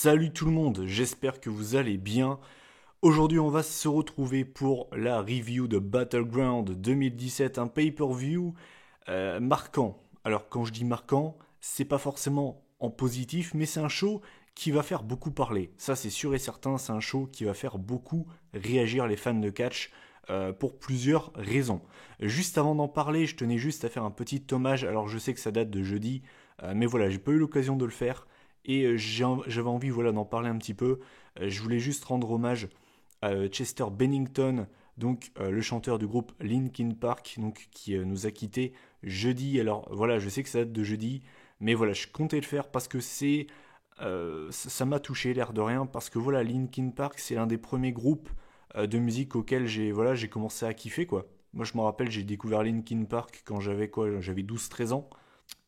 Salut tout le monde, j'espère que vous allez bien. Aujourd'hui, on va se retrouver pour la review de Battleground 2017, un pay-per-view marquant. Alors, quand je dis marquant, c'est pas forcément en positif, mais c'est un show qui va faire beaucoup parler. Ça, c'est sûr et certain, c'est un show qui va faire beaucoup réagir les fans de catch pour plusieurs raisons. Juste avant d'en parler, je tenais juste à faire un petit hommage. Alors, je sais que ça date de jeudi, mais voilà, j'ai pas eu l'occasion de le faire. Et j'avais envie voilà, d'en parler un petit peu. Je voulais juste rendre hommage à Chester Bennington, donc le chanteur du groupe Linkin Park, donc, qui nous a quittés jeudi. Alors voilà, je sais que ça date de jeudi, mais voilà, je comptais le faire parce que ça m'a touché, l'air de rien, parce que voilà, Linkin Park, c'est l'un des premiers groupes de musique auxquels j'ai commencé à kiffer, quoi. Moi, je me rappelle, j'ai découvert Linkin Park quand j'avais 12 13 ans.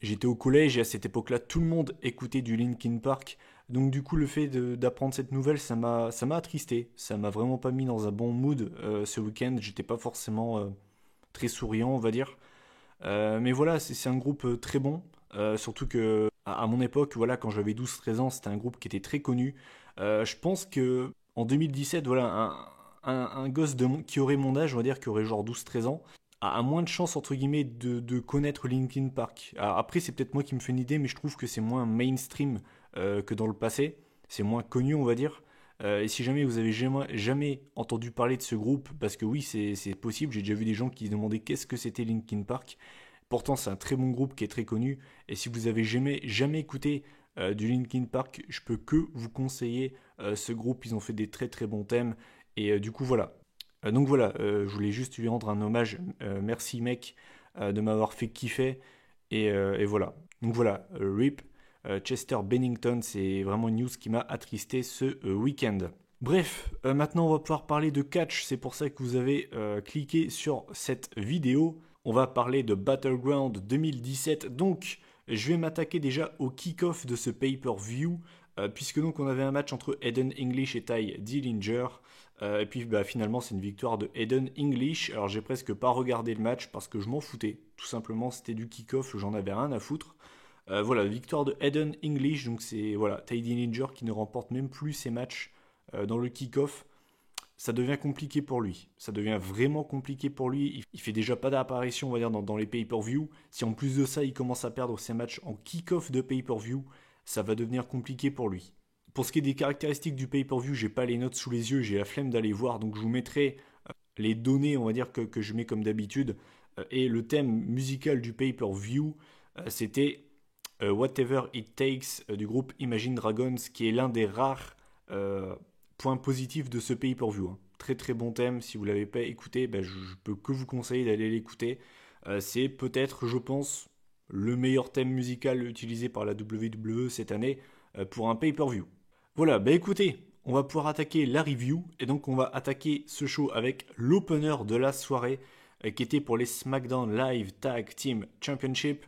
J'étais au collège et à cette époque-là, tout le monde écoutait du Linkin Park. Donc du coup, le fait d'apprendre cette nouvelle, ça m'a attristé. Ça m'a vraiment pas mis dans un bon mood ce week-end. J'étais pas forcément très souriant, on va dire. Mais voilà, c'est un groupe très bon. Surtout que à mon époque, voilà, quand j'avais 12 13 ans, c'était un groupe qui était très connu. Je pense que en 2017, voilà, un gosse qui aurait mon âge, on va dire, qui aurait genre 12 13 ans, a moins de chances, entre guillemets, de connaître Linkin Park. Alors, après, c'est peut-être moi qui me fais une idée, mais je trouve que c'est moins mainstream que dans le passé. C'est moins connu, on va dire. Et si jamais vous avez jamais entendu parler de ce groupe, parce que oui, c'est possible, j'ai déjà vu des gens qui se demandaient qu'est-ce que c'était Linkin Park. Pourtant, c'est un très bon groupe qui est très connu. Et si vous avez jamais écouté du Linkin Park, je peux que vous conseiller ce groupe. Ils ont fait des très très bons thèmes. Et du coup, voilà. Donc voilà, je voulais juste lui rendre un hommage. Merci mec de m'avoir fait kiffer. Et voilà. Donc voilà, RIP. Chester Bennington, c'est vraiment une news qui m'a attristé ce week-end. Bref, maintenant on va pouvoir parler de catch, c'est pour ça que vous avez cliqué sur cette vidéo. On va parler de Battleground 2017, donc je vais m'attaquer déjà au kick-off de ce pay-per-view, puisque donc on avait un match entre Eden English et Ty Dillinger, et puis bah, finalement c'est une victoire de Eden English. Alors j'ai presque pas regardé le match parce que je m'en foutais, tout simplement c'était du kick-off, j'en avais rien à foutre. Voilà, victoire de Eden English, donc c'est voilà, Ty Dillinger qui ne remporte même plus ses matchs dans le kick-off. Ça devient compliqué pour lui. Ça devient vraiment compliqué pour lui. Il fait déjà pas d'apparition, on va dire, dans les pay-per-view. Si en plus de ça, il commence à perdre ses matchs en kick-off de pay-per-view, ça va devenir compliqué pour lui. Pour ce qui est des caractéristiques du pay-per-view, j'ai pas les notes sous les yeux, j'ai la flemme d'aller voir, donc je vous mettrai les données, on va dire, que je mets comme d'habitude. Et le thème musical du pay-per-view, c'était Whatever It Takes du groupe Imagine Dragons, qui est l'un des rares points positifs de ce pay-per-view. Hein. Très très bon thème, si vous ne l'avez pas écouté, ben, je peux que vous conseiller d'aller l'écouter. C'est peut-être, je pense, le meilleur thème musical utilisé par la WWE cette année pour un pay-per-view. Voilà, ben écoutez, on va pouvoir attaquer la review, et donc on va attaquer ce show avec l'opener de la soirée, qui était pour les SmackDown Live Tag Team Championship.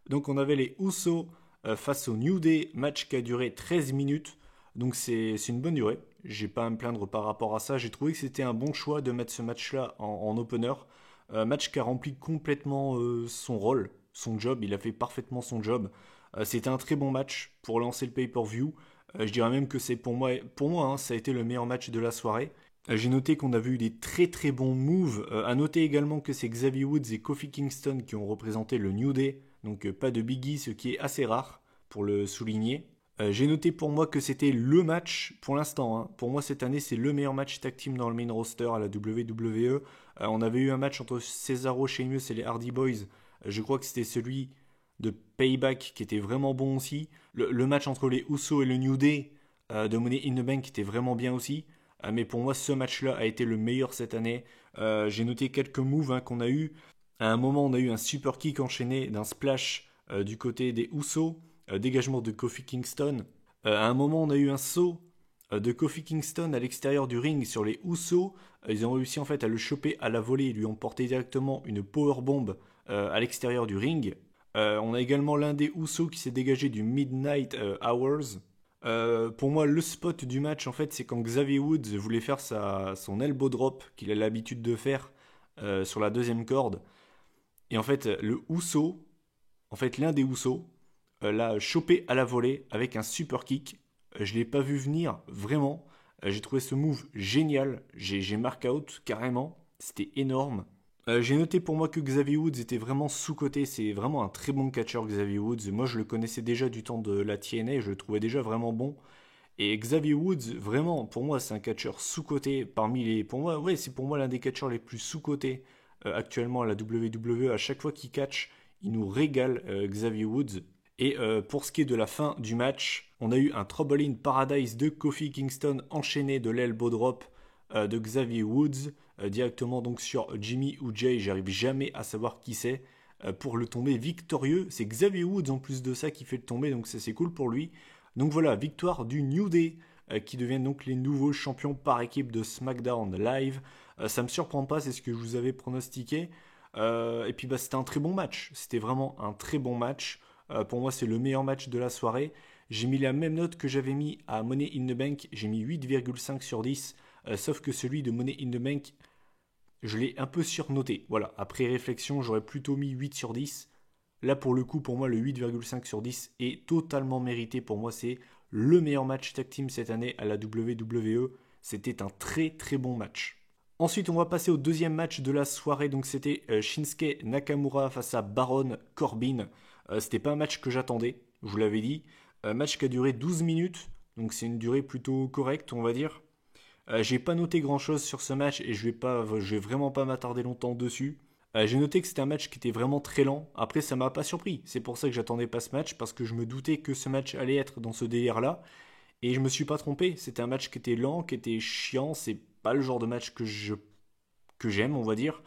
Donc on avait les Usos face au New Day, match qui a duré 13 minutes. Donc c'est une bonne durée. J'ai pas à me plaindre par rapport à ça. J'ai trouvé que c'était un bon choix de mettre ce match-là en opener. Match qui a rempli complètement son rôle, son job. Il a fait parfaitement son job. C'était un très bon match pour lancer le pay-per-view. Je dirais même que c'est pour moi hein, ça a été le meilleur match de la soirée. J'ai noté qu'on avait eu des très très bons moves. À noter également que c'est Xavier Woods et Kofi Kingston qui ont représenté le New Day. Donc pas de Biggie, ce qui est assez rare pour le souligner. J'ai noté pour moi que c'était le match, pour l'instant, hein, pour moi cette année c'est le meilleur match tag team dans le main roster à la WWE. On avait eu un match entre Cesaro, Sheamus et les Hardy Boys. Je crois que c'était celui de Payback qui était vraiment bon aussi. Le match entre les Usos et le New Day de Money in the Bank qui était vraiment bien aussi. Mais pour moi ce match-là a été le meilleur cette année. J'ai noté quelques moves hein, qu'on a eu. À un moment on a eu un super kick enchaîné d'un splash du côté des Usos. Dégagement de Kofi Kingston. À un moment, on a eu un saut de Kofi Kingston à l'extérieur du ring sur les Usos. Ils ont réussi en fait à le choper à la volée et lui ont porté directement une powerbomb à l'extérieur du ring. On a également l'un des Usos qui s'est dégagé du Midnight Hours. Pour moi, le spot du match, en fait, c'est quand Xavier Woods voulait faire son elbow drop qu'il a l'habitude de faire sur la deuxième corde. Et en fait, l'un des Usos, l'a chopé à la volée avec un super kick. je l'ai pas vu venir, vraiment. J'ai trouvé ce move génial, j'ai mark out carrément, c'était énorme. J'ai noté pour moi que Xavier Woods était vraiment sous-coté, c'est vraiment un très bon catcheur Xavier Woods. Moi je le connaissais déjà du temps de la TNA, je le trouvais déjà vraiment bon. Et Xavier Woods, vraiment, pour moi, c'est un catcheur sous-coté parmi les. Pour moi, ouais, c'est pour moi l'un des catcheurs les plus sous-cotés actuellement à la WWE. À chaque fois qu'il catch, il nous régale Xavier Woods. Et pour ce qui est de la fin du match, on a eu un Trouble in Paradise de Kofi Kingston enchaîné de l'elbow drop de Xavier Woods directement donc sur Jimmy ou Jay. J'arrive jamais à savoir qui c'est pour le tomber victorieux. C'est Xavier Woods en plus de ça qui fait le tomber, donc ça c'est cool pour lui. Donc voilà, victoire du New Day qui deviennent donc les nouveaux champions par équipe de SmackDown Live. Ça me surprend pas, c'est ce que je vous avais pronostiqué. Et puis bah, c'était un très bon match. C'était vraiment un très bon match. Pour moi, c'est le meilleur match de la soirée. J'ai mis la même note que j'avais mis à Money in the Bank. J'ai mis 8,5 sur 10. Sauf que celui de Money in the Bank, je l'ai un peu surnoté. Voilà, après réflexion, j'aurais plutôt mis 8 sur 10. Là, pour le coup, pour moi, le 8,5 sur 10 est totalement mérité. Pour moi, c'est le meilleur match tag team cette année à la WWE. C'était un très très bon match. Ensuite, on va passer au deuxième match de la soirée. Donc, c'était Shinsuke Nakamura face à Baron Corbin. C'était pas un match que j'attendais, je vous l'avais dit. Match qui a duré 12 minutes. Donc, c'est une durée plutôt correcte, on va dire. J'ai pas noté grand chose sur ce match et je vais vraiment pas m'attarder longtemps dessus. J'ai noté que c'était un match qui était vraiment très lent. Après, ça m'a pas surpris. C'est pour ça que j'attendais pas ce match parce que je me doutais que ce match allait être dans ce délire-là. Et je me suis pas trompé. C'était un match qui était lent, qui était chiant. C'est pas le genre de match que j'aime, on va dire.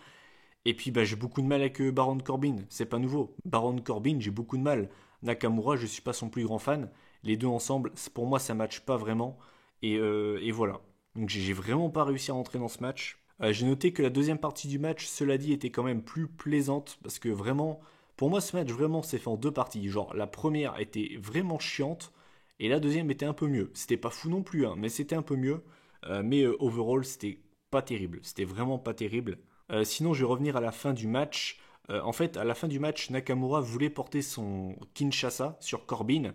Et puis, bah, j'ai beaucoup de mal avec Baron Corbin. C'est pas nouveau. Baron Corbin, j'ai beaucoup de mal. Nakamura, je suis pas son plus grand fan. Les deux ensemble, pour moi, ça matche pas vraiment. Et voilà. Donc, j'ai vraiment pas réussi à rentrer dans ce match. J'ai noté que la deuxième partie du match, cela dit, était quand même plus plaisante parce que vraiment, pour moi, ce match vraiment s'est fait en deux parties. Genre, la première était vraiment chiante et la deuxième était un peu mieux. C'était pas fou non plus, hein, mais c'était un peu mieux. Mais overall, c'était pas terrible. C'était vraiment pas terrible. Sinon, je vais revenir à la fin du match. En fait, à la fin du match, Nakamura voulait porter son Kinshasa sur Corbin,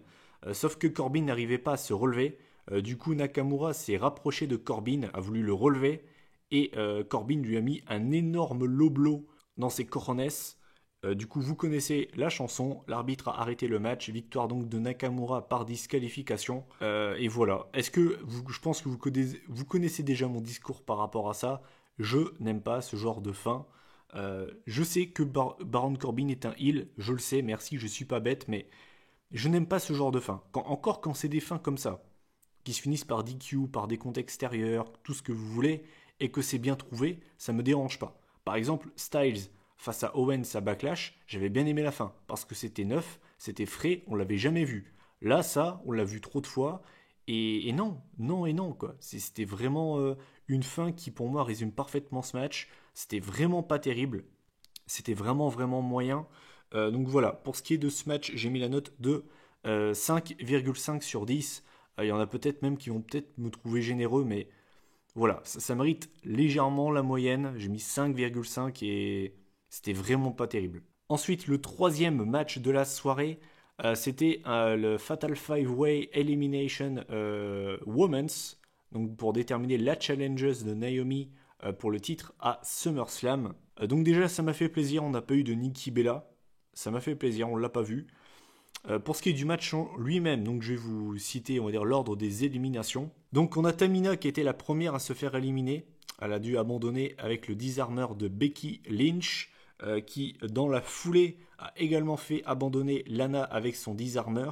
sauf que Corbin n'arrivait pas à se relever. Du coup, Nakamura s'est rapproché de Corbin, a voulu le relever, et Corbin lui a mis un énorme low blow dans ses cojones. Du coup, vous connaissez la chanson. L'arbitre a arrêté le match. Victoire donc de Nakamura par disqualification. Et voilà. Je pense que vous connaissez déjà mon discours par rapport à ça. Je n'aime pas ce genre de fin. Je sais que Baron Corbin est un heel. Je le sais, merci, je suis pas bête, mais je n'aime pas ce genre de fin. Encore quand c'est des fins comme ça, qui se finissent par DQ, par des comptes extérieurs, tout ce que vous voulez, et que c'est bien trouvé, ça me dérange pas. Par exemple, Styles face à Owens à Backlash, j'avais bien aimé la fin, parce que c'était neuf, c'était frais, on l'avait jamais vu. Là, ça, on l'a vu trop de fois, et non, non et non, quoi. C'était vraiment une fin qui, pour moi, résume parfaitement ce match. C'était vraiment pas terrible, c'était vraiment, vraiment moyen. Donc voilà, pour ce qui est de ce match, j'ai mis la note de 5,5 sur 10. Il y en a peut-être même qui vont peut-être me trouver généreux, mais voilà, ça mérite légèrement la moyenne. J'ai mis 5,5 et c'était vraiment pas terrible. Ensuite, le troisième match de la soirée, c'était le Fatal 5-Way Elimination Women's, donc pour déterminer la challengeuse de Naomi pour le titre à SummerSlam. Donc déjà, ça m'a fait plaisir, on n'a pas eu de Nikki Bella. Ça m'a fait plaisir, on l'a pas vu. Pour ce qui est du match en lui-même, donc je vais vous citer, on va dire, l'ordre des éliminations. Donc on a Tamina qui était la première à se faire éliminer. Elle a dû abandonner avec le disarmer de Becky Lynch, qui dans la foulée a également fait abandonner Lana avec son disarmer,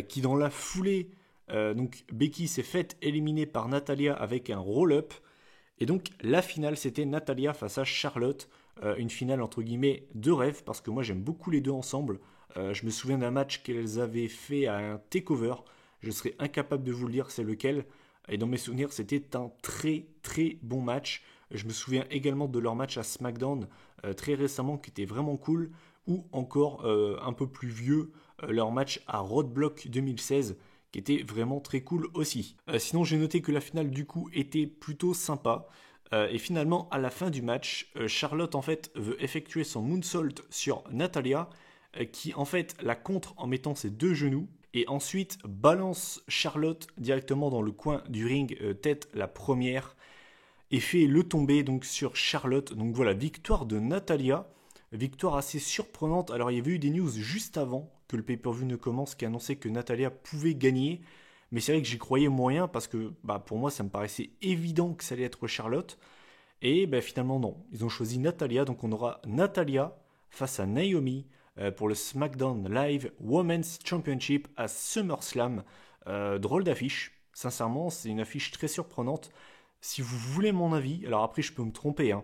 qui dans la foulée, donc Becky s'est faite éliminer par Natalia avec un roll-up. Et donc la finale, c'était Natalia face à Charlotte, une finale entre guillemets de rêve, parce que moi j'aime beaucoup les deux ensemble. Je me souviens d'un match qu'elles avaient fait à un takeover. Je serais incapable de vous le dire c'est lequel. Et dans mes souvenirs, c'était un très très bon match. Je me souviens également de leur match à SmackDown très récemment qui était vraiment cool. Ou encore un peu plus vieux, leur match à Roadblock 2016 qui était vraiment très cool aussi. Sinon, j'ai noté que la finale du coup était plutôt sympa. Et finalement, à la fin du match, Charlotte en fait veut effectuer son moonsault sur Natalia, qui en fait la contre en mettant ses deux genoux. Et ensuite, balance Charlotte directement dans le coin du ring, tête la première, et fait le tomber donc sur Charlotte. Donc voilà, victoire de Natalya, victoire assez surprenante. Alors il y avait eu des news juste avant que le pay-per-view ne commence qui annonçaient que Natalya pouvait gagner. Mais c'est vrai que j'y croyais moyen parce que pour moi ça me paraissait évident que ça allait être Charlotte. Et finalement non, ils ont choisi Natalya. Donc on aura Natalya face à Naomi pour le SmackDown Live Women's Championship à SummerSlam. Drôle d'affiche, sincèrement c'est une affiche très surprenante. Si vous voulez mon avis, alors après je peux me tromper, hein,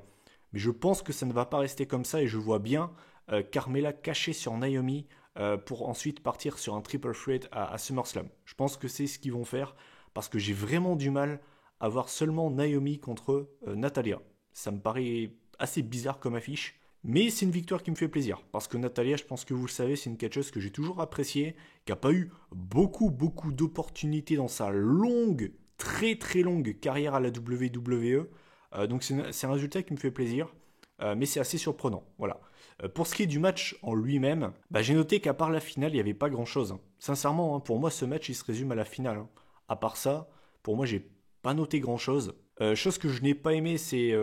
mais je pense que ça ne va pas rester comme ça et je vois bien Carmella cachée sur Naomi pour ensuite partir sur un triple threat à SummerSlam. Je pense que c'est ce qu'ils vont faire parce que j'ai vraiment du mal à voir seulement Naomi contre Natalya. Ça me paraît assez bizarre comme affiche, mais c'est une victoire qui me fait plaisir parce que Natalya, je pense que vous le savez, c'est une catcheuse que j'ai toujours appréciée, qui n'a pas eu beaucoup d'opportunités dans sa longue, très très longue carrière à la WWE. Donc c'est un résultat qui me fait plaisir, mais c'est assez surprenant. Voilà. Pour ce qui est du match en lui-même, j'ai noté qu'à part la finale, il n'y avait pas grand-chose. Hein. Sincèrement, hein, pour moi, ce match, il se résume à la finale. Hein. À part ça, pour moi, j'ai pas noté grand-chose. Chose que je n'ai pas aimé, c'est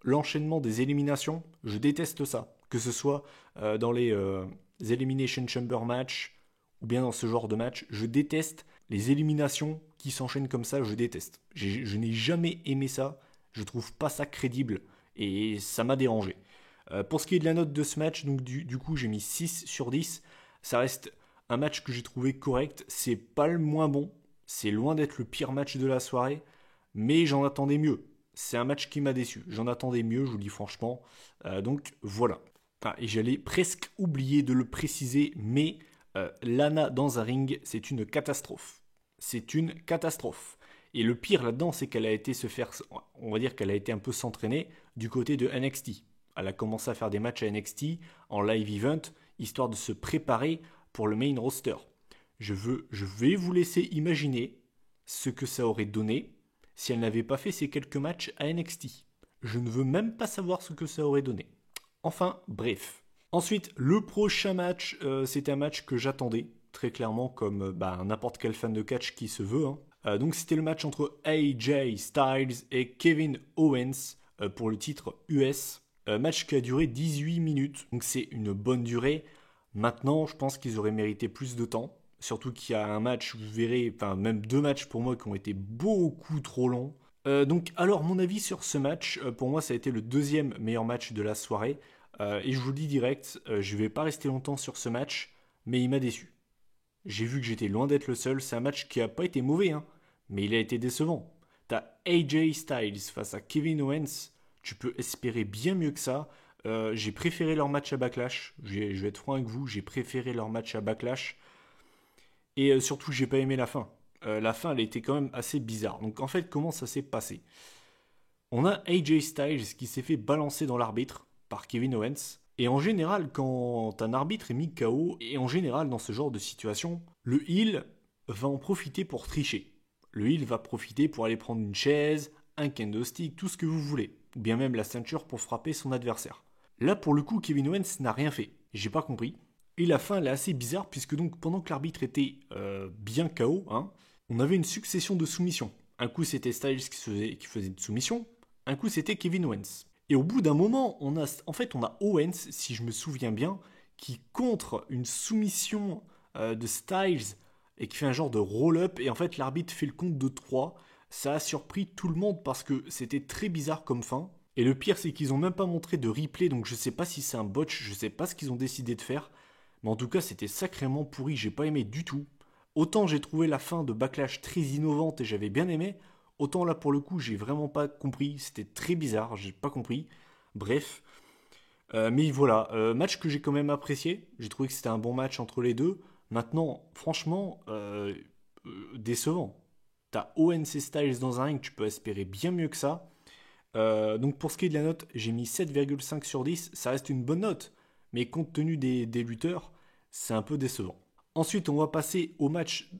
l'enchaînement des éliminations. Je déteste ça. Que ce soit dans les Elimination Chamber match ou bien dans ce genre de match, je déteste les éliminations qui s'enchaînent comme ça, je déteste. Je n'ai jamais aimé ça, je trouve pas ça crédible et ça m'a dérangé. Pour ce qui est de la note de ce match, donc du coup j'ai mis 6 sur 10. Ça reste un match que j'ai trouvé correct, c'est pas le moins bon, c'est loin d'être le pire match de la soirée, mais j'en attendais mieux. C'est un match qui m'a déçu, j'en attendais mieux, je vous le dis franchement. Donc voilà. Et j'allais presque oublier de le préciser, mais Lana dans un ring, c'est une catastrophe. C'est une catastrophe. Et le pire là-dedans, c'est qu'elle a été on va dire qu'elle a été un peu s'entraîner du côté de NXT. Elle a commencé à faire des matchs à NXT en live event, histoire de se préparer pour le main roster. Je vais vous laisser imaginer ce que ça aurait donné si elle n'avait pas fait ces quelques matchs à NXT. Je ne veux même pas savoir ce que ça aurait donné. Enfin, bref. Ensuite, le prochain match, c'était un match que j'attendais, très clairement, comme n'importe quel fan de catch qui se veut. Hein. Donc c'était le match entre AJ Styles et Kevin Owens pour le titre US. Match qui a duré 18 minutes, donc c'est une bonne durée. Maintenant, je pense qu'ils auraient mérité plus de temps. Surtout qu'il y a un match, vous verrez, même 2 matchs pour moi qui ont été beaucoup trop longs. Donc alors mon avis sur ce match, pour moi ça a été le deuxième meilleur match de la soirée. Et je vous le dis direct, je vais pas rester longtemps sur ce match, mais il m'a déçu. J'ai vu que j'étais loin d'être le seul, c'est un match qui a pas été mauvais, hein, mais il a été décevant. T'as AJ Styles face à Kevin Owens, tu peux espérer bien mieux que ça. J'ai préféré leur match à Backlash, je vais être franc avec vous, j'ai préféré leur match à Backlash. Et surtout, j'ai pas aimé la fin. La fin, elle était quand même assez bizarre. Donc en fait, comment ça s'est passé? On a AJ Styles qui s'est fait balancer dans l'arbitre par Kevin Owens. Et en général, quand un arbitre est mis KO, et en général dans ce genre de situation, le heel va en profiter pour tricher. Le heel va profiter pour aller prendre une chaise, un kendo stick, tout ce que vous voulez. Ou bien même la ceinture pour frapper son adversaire. Là, pour le coup, Kevin Owens n'a rien fait. J'ai pas compris. Et la fin, elle est assez bizarre, puisque donc pendant que l'arbitre était bien KO, hein, on avait une succession de soumissions. Un coup, c'était Styles qui faisait une soumission. Un coup, c'était Kevin Owens. Et au bout d'un moment, on a Owens, si je me souviens bien, qui contre une soumission de Styles et qui fait un genre de roll-up. Et en fait, l'arbitre fait le compte de 3. Ça a surpris tout le monde parce que c'était très bizarre comme fin. Et le pire, c'est qu'ils n'ont même pas montré de replay, donc je sais pas si c'est un botch, je sais pas ce qu'ils ont décidé de faire. Mais en tout cas, c'était sacrément pourri, j'ai pas aimé du tout. Autant j'ai trouvé la fin de Backlash très innovante et j'avais bien aimé, autant là pour le coup, j'ai vraiment pas compris, c'était très bizarre, j'ai pas compris. Bref. Mais voilà, match que j'ai quand même apprécié, j'ai trouvé que c'était un bon match entre les deux. Maintenant, franchement, décevant. T'as Owens et Styles dans un ring, tu peux espérer bien mieux que ça. Donc pour ce qui est de la note, j'ai mis 7,5 sur 10, ça reste une bonne note. Mais compte tenu des lutteurs, c'est un peu décevant. Ensuite, on va passer au match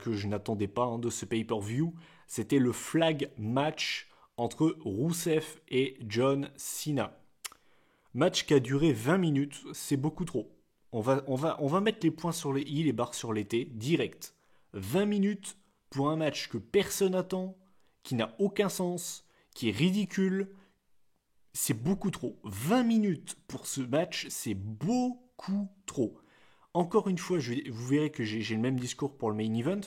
que je n'attendais pas de ce pay-per-view. C'était le flag match entre Rusev et John Cena. Match qui a duré 20 minutes, c'est beaucoup trop. On va mettre les points sur les i, les barres sur les t, direct. 20 minutes pour un match que personne attend, qui n'a aucun sens, qui est ridicule. C'est beaucoup trop. 20 minutes pour ce match, c'est beaucoup trop. Encore une fois, vous verrez que j'ai le même discours pour le main event.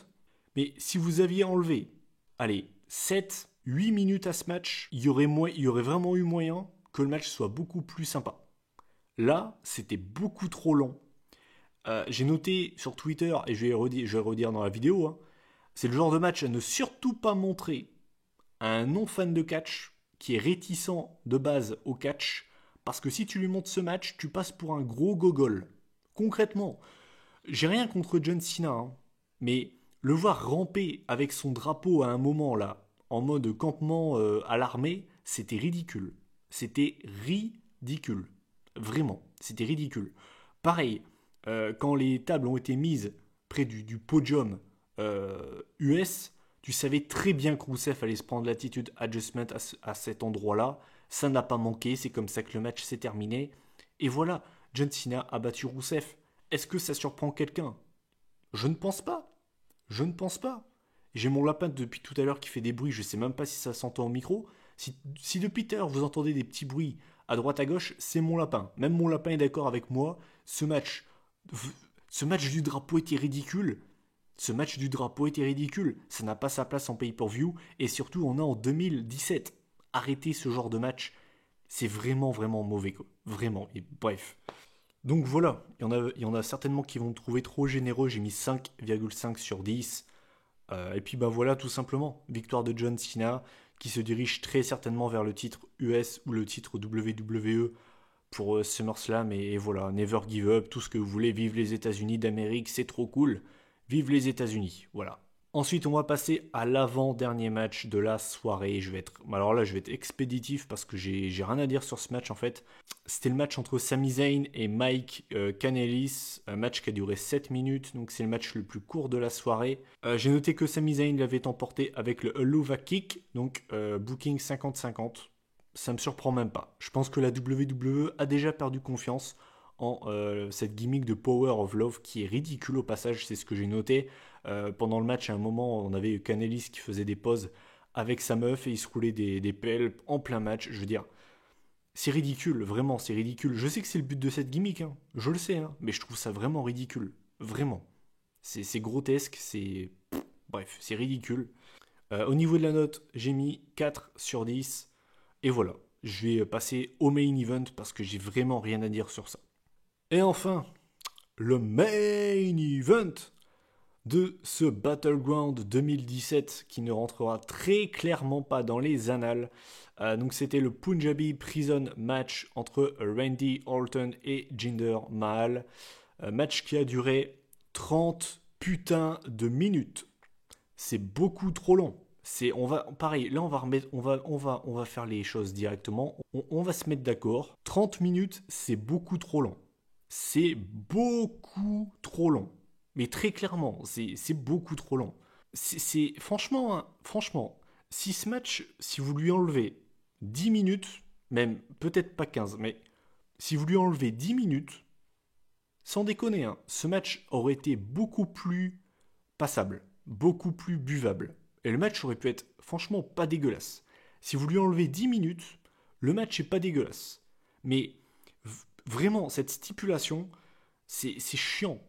Mais si vous aviez enlevé, allez, 7, 8 minutes à ce match, il y aurait vraiment eu moyen que le match soit beaucoup plus sympa. Là, c'était beaucoup trop long. J'ai noté sur Twitter, et je vais le redire dans la vidéo, hein, c'est le genre de match à ne surtout pas montrer à un non-fan de catch qui est réticent de base au catch, parce que si tu lui montres ce match, tu passes pour un gros gogol. Concrètement, j'ai rien contre John Cena, hein, mais le voir ramper avec son drapeau à un moment là, en mode campement à l'armée, c'était ridicule. C'était ridicule. Vraiment, c'était ridicule. Pareil, quand les tables ont été mises près du podium US, tu savais très bien que Rousseff allait se prendre l'attitude adjustment à cet endroit-là. Ça n'a pas manqué, c'est comme ça que le match s'est terminé. Et voilà, John Cena a battu Rousseff. Est-ce que ça surprend quelqu'un? Je ne pense pas. Je ne pense pas. J'ai mon lapin depuis tout à l'heure qui fait des bruits, je ne sais même pas si ça s'entend au micro. Si depuis tout à l'heure vous entendez des petits bruits à droite à gauche, c'est mon lapin. Même mon lapin est d'accord avec moi. Ce match du drapeau était ridicule. Ce match du drapeau était ridicule. Ça n'a pas sa place en pay-per-view. Et surtout, on est en 2017. Arrêtez ce genre de match. C'est vraiment, vraiment mauvais, quoi. Vraiment. Et bref. Donc voilà, il y en a certainement qui vont me trouver trop généreux. J'ai mis 5,5 sur 10. Et puis bah voilà, tout simplement. Victoire de John Cena qui se dirige très certainement vers le titre US ou le titre WWE pour SummerSlam. Et voilà, never give up, tout ce que vous voulez. Vive les États-Unis d'Amérique, c'est trop cool. Vive les États-Unis, voilà. Ensuite, on va passer à l'avant-dernier match de la soirée. Alors là, je vais être expéditif parce que j'ai rien à dire sur ce match en fait. C'était le match entre Sami Zayn et Mike Kanellis, un match qui a duré 7 minutes, donc c'est le match le plus court de la soirée. J'ai noté que Sami Zayn l'avait emporté avec le Helluva Kick, donc booking 50-50. Ça me surprend même pas. Je pense que la WWE a déjà perdu confiance en cette gimmick de Power of Love qui est ridicule au passage, c'est ce que j'ai noté. Pendant le match, à un moment, on avait Kanellis qui faisait des pauses avec sa meuf et il se roulait des pelles en plein match. Je veux dire, c'est ridicule, vraiment, c'est ridicule. Je sais que c'est le but de cette gimmick, hein, je le sais, hein, mais je trouve ça vraiment ridicule. Vraiment. C'est grotesque, bref, c'est ridicule. Au niveau de la note, j'ai mis 4 sur 10. Et voilà, je vais passer au main event parce que j'ai vraiment rien à dire sur ça. Et enfin, le main event de ce Battleground 2017 qui ne rentrera très clairement pas dans les annales. Donc c'était le Punjabi Prison match entre Randy Orton et Jinder Mahal. Match qui a duré 30 putains de minutes. C'est beaucoup trop long. Pareil, là on va faire les choses directement. On va se mettre d'accord. 30 minutes, c'est beaucoup trop long. C'est beaucoup trop long. Mais très clairement, c'est beaucoup trop long. Franchement, hein, franchement, si ce match, si vous lui enlevez 10 minutes, même peut-être pas 15, mais si vous lui enlevez 10 minutes, sans déconner, hein, ce match aurait été beaucoup plus passable, beaucoup plus buvable. Et le match aurait pu être franchement pas dégueulasse. Si vous lui enlevez 10 minutes, le match est pas dégueulasse. Mais vraiment, cette stipulation, c'est chiant.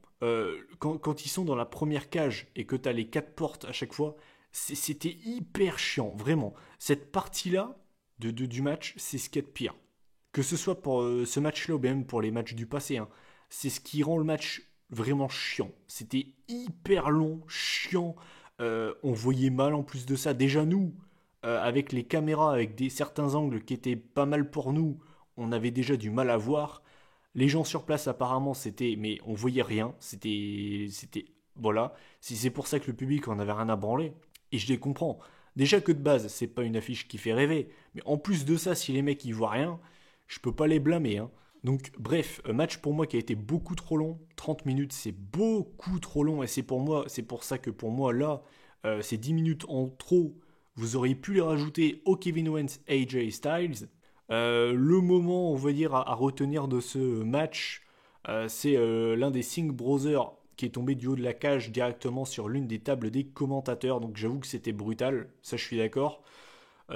Quand ils sont dans la première cage et que tu as les 4 portes à chaque fois, c'était hyper chiant, vraiment. Cette partie-là du match, c'est ce qu'il y a de pire. Que ce soit pour ce match-là ou même pour les matchs du passé, hein, c'est ce qui rend le match vraiment chiant. C'était hyper long, chiant. On voyait mal en plus de ça. Déjà nous, avec les caméras, avec certains angles qui étaient pas mal pour nous, on avait déjà du mal à voir. Les gens sur place apparemment mais on voyait rien, voilà. Si c'est pour ça que le public en avait rien à branler, et je les comprends. Déjà que de base c'est pas une affiche qui fait rêver, mais en plus de ça si les mecs y voient rien, je peux pas les blâmer, hein. Donc bref, un match pour moi qui a été beaucoup trop long, 30 minutes c'est beaucoup trop long et c'est pour ça que pour moi là, ces 10 minutes en trop, vous auriez pu les rajouter au Kevin Owens AJ Styles. Le moment, on va dire, à retenir de ce match, C'est l'un des Singh Brothers qui est tombé du haut de la cage directement sur l'une des tables des commentateurs. Donc j'avoue que c'était brutal, ça je suis d'accord.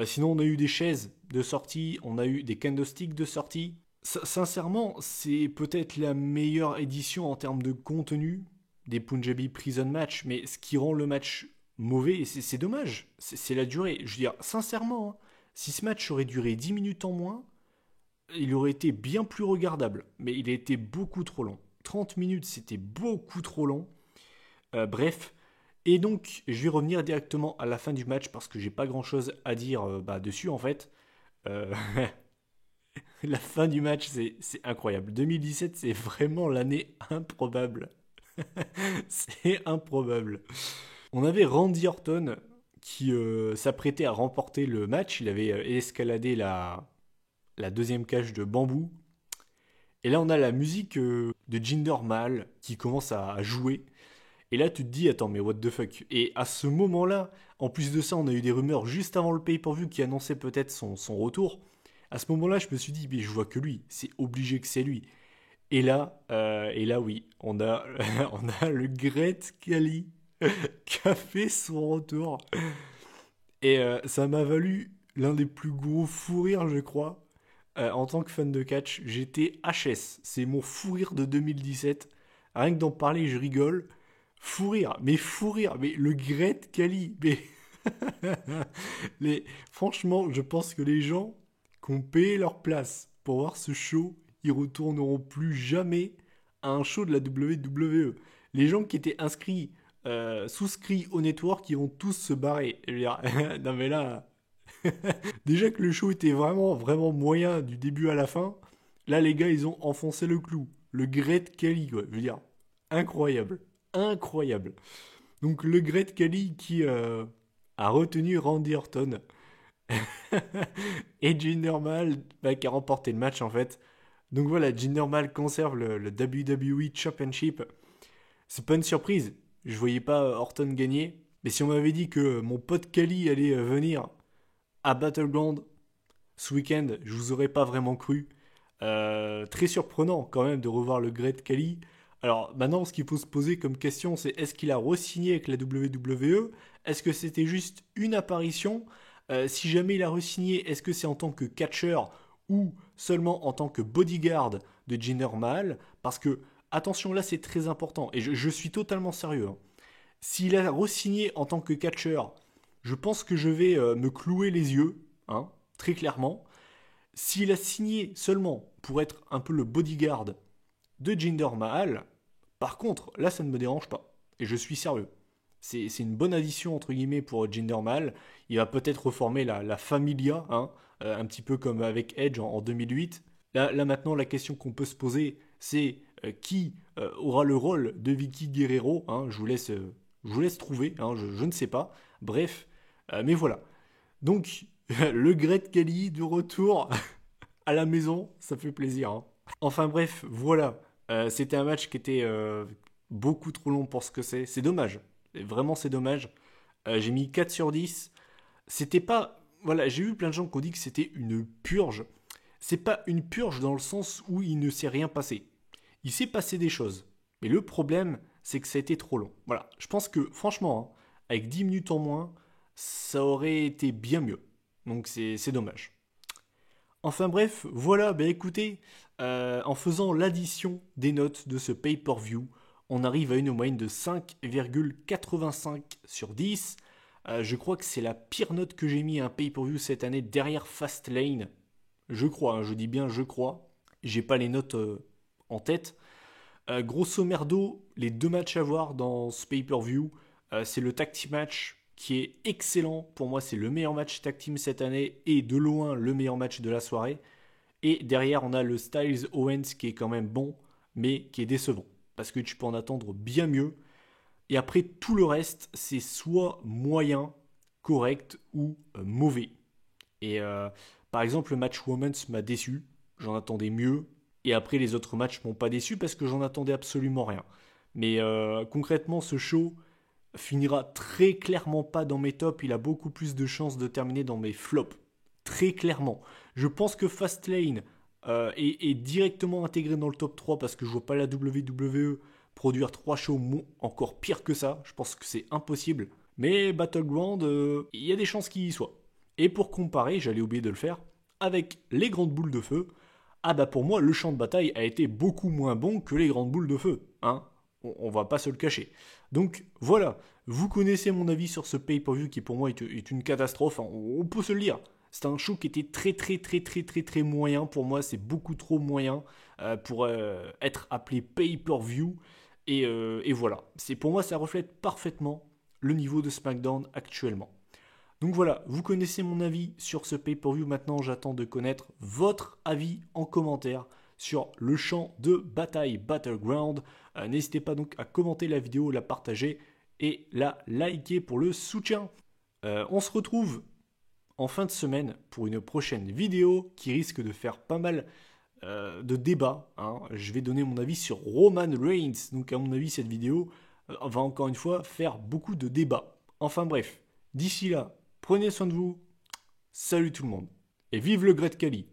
Sinon on a eu des chaises de sortie, on a eu des candlesticks de sortie. Sincèrement, c'est peut-être la meilleure édition en termes de contenu des Punjabi Prison Match, mais ce qui rend le match mauvais, et c'est dommage, c'est la durée. Je veux dire, sincèrement, hein, si ce match aurait duré 10 minutes en moins, il aurait été bien plus regardable, mais il a été beaucoup trop long. 30 minutes, c'était beaucoup trop long. Bref, et donc je vais revenir directement à la fin du match parce que j'ai pas grand chose à dire dessus en fait. Euh, la fin du match, c'est incroyable. 2017, c'est vraiment l'année improbable. C'est improbable. On avait Randy Orton qui s'apprêtait à remporter le match. Il avait escaladé la deuxième cage de bambou. Et là, on a la musique de Jinder Mahal qui commence à jouer. Et là, tu te dis, attends, mais what the fuck? Et à ce moment-là, en plus de ça, on a eu des rumeurs juste avant le pay-per-view qui annonçaient peut-être son retour. À ce moment-là, je me suis dit, mais je vois que lui. C'est obligé que c'est lui. Et là, oui, on a, on a le Great Khali qui a fait son retour. Et ça m'a valu l'un des plus gros fous rires, je crois. En tant que fan de catch, j'étais HS. C'est mon fou rire de 2017. Rien que d'en parler, je rigole. Fou rire, mais le Great Khali, mais franchement, je pense que les gens qui ont payé leur place pour voir ce show, ils retourneront plus jamais à un show de la WWE. Les gens qui étaient inscrits, souscrits au network, ils vont tous se barrer. Je veux dire, non mais là, déjà que le show était vraiment, vraiment moyen du début à la fin, là les gars, ils ont enfoncé le clou. Le Great Khali, quoi. Je veux dire, incroyable. Incroyable. Donc le Great Khali qui a retenu Randy Orton et Jinder Mahal qui a remporté le match en fait. Donc voilà, Jinder Mahal conserve le WWE Championship. C'est pas une surprise. Je voyais pas Orton gagner. Mais si on m'avait dit que mon pote Khali allait venir à Battleground ce week-end, je vous aurais pas vraiment cru. Très surprenant quand même de revoir le Great Khali. Alors maintenant, ce qu'il faut se poser comme question, c'est est-ce qu'il a re-signé avec la WWE? Est-ce que c'était juste une apparition? Si jamais il a re-signé, est-ce que c'est en tant que catcheur ou seulement en tant que bodyguard de Jinder Mahal? Parce que, attention, là c'est très important, et je suis totalement sérieux, hein. S'il a re-signé en tant que catcheur, je pense que je vais me clouer les yeux, hein, très clairement. S'il a signé seulement pour être un peu le bodyguard de Jinder Mahal, par contre, là ça ne me dérange pas. Et je suis sérieux. C'est une bonne addition entre guillemets pour Jinder Mahal. Il va peut-être reformer la Familia, hein, un petit peu comme avec Edge en 2008. Là maintenant, la question qu'on peut se poser, c'est qui aura le rôle de Vicky Guerrero, hein, je vous laisse trouver, hein, je ne sais pas. Bref, mais voilà. Donc, le Great Khali de retour à la maison, ça fait plaisir, hein. Enfin bref, voilà. C'était un match qui était beaucoup trop long pour ce que c'est. C'est dommage. Vraiment, c'est dommage. J'ai mis 4 sur 10. C'était pas... Voilà, j'ai vu plein de gens qui ont dit que c'était une purge. C'est pas une purge dans le sens où il ne s'est rien passé. Il s'est passé des choses. Mais le problème, c'est que ça a été trop long. Voilà, je pense que franchement, hein, avec 10 minutes en moins, ça aurait été bien mieux. Donc c'est dommage. Enfin bref, voilà, écoutez, en faisant l'addition des notes de ce pay-per-view, on arrive à une moyenne de 5,85 sur 10. Je crois que c'est la pire note que j'ai mis à un pay-per-view cette année derrière Fastlane. Je crois, hein, je dis bien je crois. J'ai pas les notes en tête. Grosso merdo, les deux matchs à voir dans ce pay-per-view, c'est le tag team match qui est excellent. Pour moi, c'est le meilleur match tag team cette année et de loin le meilleur match de la soirée. Et derrière, on a le Styles Owens qui est quand même bon, mais qui est décevant. Parce que tu peux en attendre bien mieux. Et après, tout le reste, c'est soit moyen, correct ou mauvais. Et par exemple, le match Women's m'a déçu. J'en attendais mieux. Et après, les autres matchs m'ont pas déçu parce que j'en attendais absolument rien. Mais concrètement, ce show finira très clairement pas dans mes tops. Il a beaucoup plus de chances de terminer dans mes flops. Très clairement. Je pense que Fastlane est directement intégré dans le top 3 parce que je vois pas la WWE produire 3 shows encore pire que ça. Je pense que c'est impossible. Mais Battleground, il y a des chances qu'il y soit. Et pour comparer, j'allais oublier de le faire, avec les grandes boules de feu, ah bah pour moi, le champ de bataille a été beaucoup moins bon que les grandes boules de feu. Hein, on va pas se le cacher. Donc voilà, vous connaissez mon avis sur ce pay-per-view qui pour moi est une catastrophe. Hein, on peut se le dire. C'est un show qui était très moyen. Pour moi, c'est beaucoup trop moyen pour être appelé pay-per-view. Et voilà. Pour moi, ça reflète parfaitement le niveau de SmackDown actuellement. Donc voilà, vous connaissez mon avis sur ce pay-per-view. Maintenant, j'attends de connaître votre avis en commentaire sur le champ de bataille Battleground. N'hésitez pas donc à commenter la vidéo, la partager et la liker pour le soutien. On se retrouve en fin de semaine pour une prochaine vidéo qui risque de faire pas mal de débats. Hein. Je vais donner mon avis sur Roman Reigns. Donc à mon avis, cette vidéo va encore une fois faire beaucoup de débats. Enfin bref, d'ici là, prenez soin de vous. Salut tout le monde. Et vive le Great Khali.